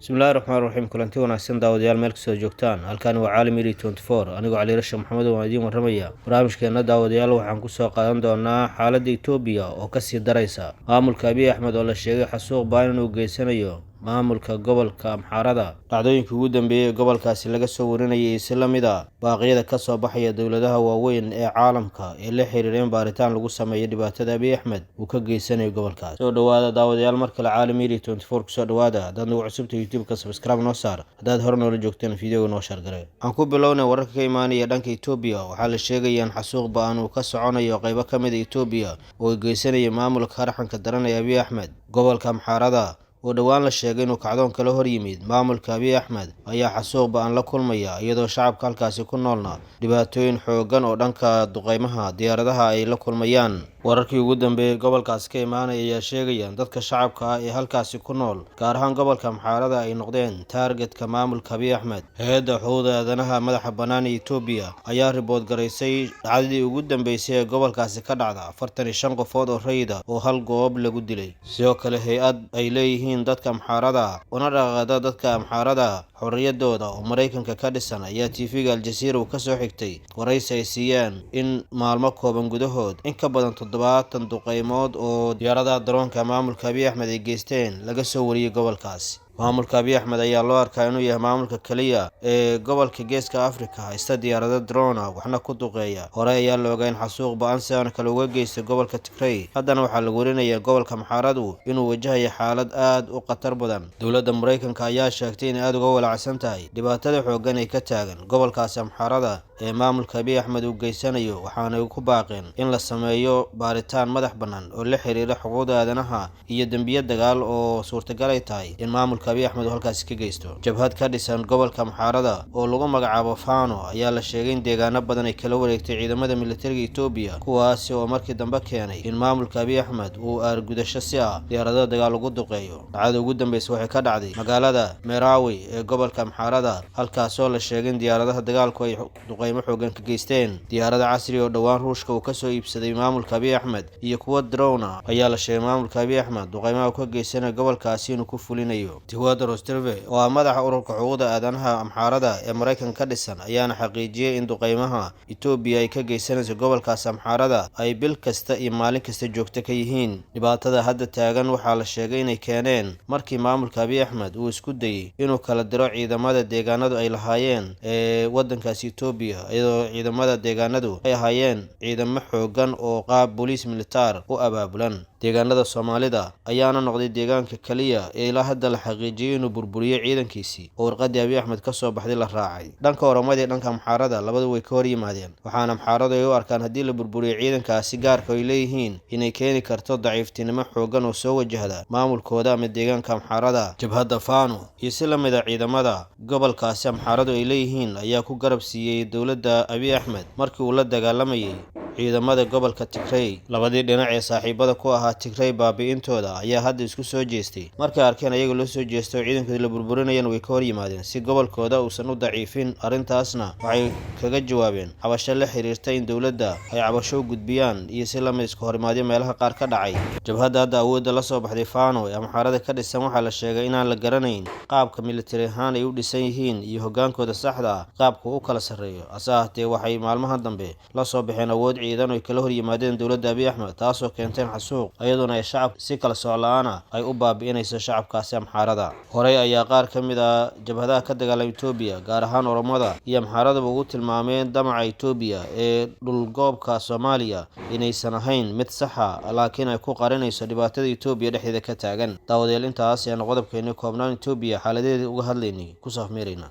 بسم الله الرحمن الرحيم kulanti wanaagsan daawadayaal meel kastoo joogtaan halkan waa caalam media 24 anigoo cali rasha maxamed oo idiin waramaya barnaamijkeena daawadayaal waxaan ku soo qaadan doonaa xaaladda Itoobiya oo ka sii daraysa maamulka Abiy Ahmed oo la sheegay xasuuq baan inuu geysanayo maamulka gobolka Amxaarada dhacdooyinkii ugu dambeeyay gobolkaasi laga soo warinayay isla mid ah baaqyada ka soo baxaya dawladaha waaweyn ee caalamka ee la xiriireen baaritaan lagu sameeyay dhibaatada Abiy Ahmed uu ka geysanayo gobolkaas soo dhawaada daawadayaal markale caalam media 24 ku soo dhawaada dad nagu cusubta YouTube-ka subscribe noo saar haddaad hore noola joogteen fiidiyowga noo share gareey aan ku bilownay wararka ka imaanaya dhanka Itoobiya waxaa la sheegayaan xasuuq baan uu ka soconayo qaybo ka mid ah Itoobiya oo geysanaya maamulka raxanka daran ee Abiy Ahmed gobolka Amxaarada oo dhawaan la sheegay inuu kacdoon kala hor yimid maamulka Abiy Ahmed ayaa xasuuq baan la kulmaya iyadoo shacabka halkaasi ku noolna dhibaatooyin xoogan oo dhanka duqeymaha diyaaradaha ay la kulmayaan wararkii ugu dambeeyay gobolkaas ka imaanaya ayaa sheegayaan dadka shacabka ah ee halkaasi ku nool gaar ahaan gobolka Amxaarada ay noqdeen targetka maamulka Abiy Ahmed hay'adda xuquuqda aadanaha madaxa bannaan ee Itoobiya ayaa ribood gareysay dhacdadii ugu dambeysay ee gobolkaasi ka dhacda 45 qofood oo rayid ah oo hal goob lagu dilay sidoo kale hay'ad ay leeyihiin dadka Amxaarada una dhaqaaqda dadka Amxaarada xorriyadooda oo Mareykanka ka dhisan ayaa TV-ga Al Jazeera ka soo xigtay waraysi ay siiyeen in maalmo kooban gudahood in ka badan 70 duqeymood oo diyaaradaha daroonka maamulka Abiy Ahmed ay geysteen laga soo wariyay gobolkaas maamulka Abiy Ahmed ayaa loo arkaa inuu yahay maamulka kaliya ee gobolka Geeska Afrika haysta diyaarado drone waxna ku duqeeya hore ayaa la ogayn xasuuq baan saan kale uga geystay gobolka Tigray haddana waxaa lagu warinayaa gobolka Amxaaradu inuu wajahayo xaalad aad u khatar badan dawladda Mareykanka ayaa sheegtay in aad uga walacsan tahay dhibaatada xooggan ee ka taagan gobolkaas Amxaarada ee maamulka Abiy Ahmed uu geysanayo waxaana ku baaqeen in la sameeyo baaritaan madax bannaan oo la xiriira xuquuqda aadanaha iyo dambiyo dagaal oo suurtagal ay tahay in maamulka Abiy Ahmed halkaas ka geysto jabhad ka dhisan gobolka Amxaarada oo lagu magacaabo Fano ayaa la sheegay in deegaano badan ay kala wareegtay ciidamada militariga Itoobiya kuwaas oo markii dambe keenay in maamulka Abiy Ahmed uu argudasho si ah diyaarado dagaal ugu duqeeyo dhacdada ugu dambeysay waxay ka dhacday magaalada Meerawi ee gobolka Amxaarada halkaas oo la sheegay in diyaaradaha dagaalku ay duqeymo xoogan ka geysteen diyaarada casri oo dhawaan Ruushka uu ka soo iibsaday maamulka Abiy Ahmed iyo kuwa drone ayaa la sheegay maamulka Abiy Ahmed duqeymaha ka geysanaya gobolkaasi inuu ku fulinayo Rostreve oo madaxa ururka xuquuqda aadanaha Amxaarada ee Mareykanka ka dhisan ayaana xaqiijiyay in duqeymaha Itoobiya ay ka geysanayso gobolkaas Amxaarada ay bil kasta iyo maalin kasta joogto ka yihiin dhibaatada hadda taagan waxaa la sheegay inay keeneen markii maamulka Abiy Ahmed uu isku dayay inuu kala diro ciidamada deegaanadu ay lahaayeen ee wadankaas Itoobiya iyadoo ciidamada deegaanadu ay ahaayeen ciidamo xoogan oo qaab booliis militar u abaabulan deegaanada Soomaalida ayaana noqday deegaanka kaliya ee ilaa hadda la xaqiijiyay inuu burburiyay ciidankiisii oo warqadii Abiy Ahmed ka soo baxday la raacay dhanka Oromada dhanka Amxaarada labadu way ka hor yimaadeen waxaana Amxaaradu ay u arkaan haddii la burburiyo ciidankaasi gaarka ay leeyihiin inay keeni karto daciiftinimo xoogan oo soo wajahda maamulkooda ama deegaanka Amxaarada jabhadda Fano iyo si la mid ah ciidamada gobolkaasi Amxaaradu ay leeyihiin ayaa ku garab siiyay dawladda Abiy Ahmed markii uu la dagaalamayay ciidamada gobolka Tigray labadii dhinac ee saaxiibada ku ahaa Tigray baabi'intooda ayaa hadda isku soo jeestay markay arkeen ayaga loo soo jeesto ciidankooda la burburinayaan way ka hor yimaadeen si gobolkooda uusan u daciifin arrintaasna waxay kaga jawaabeen cabasho la xiriirta in dawladda ay cabasho u gudbiyaan iyo si la mid isku horimaadyo meelaha qaar ka dhacay jabhadda hadda awoodda la soo baxday Fano ee Amxaarada ka dhisan waxaa la sheegay inaan la garanayn qaabka military ahaan ay u dhisan yihiin iyo hogaankooda saxda ah qaabka uu kala sareeyo asaahte waxay maalmaha dambe la soo baxeen awood ciidan oo kala hor yimaadeen dawladda Abiy Ahmed taasoo keentay xasuuq iyaduna ay shacab si kala soclaana ay u baabi'inayso shacabkaasi Amxaarada horey ayaa qaar ka mid ah jabhadaha ka dagaalamay Itoobiya gaar ahaan Oromada iyo Amxaarada ugu tilmaameen damaca Itoobiya ee dhulgoobka Soomaaliya inaysan ahayn mid sax ah laakiin ay ku qarinayso dhibaatada Itoobiya dhexdeeda ka taagan daawadayaal intaas ayaan qodobkeena koobnaan Itoobiya xaaladeeda uga hadlaynay ku saafmeerayna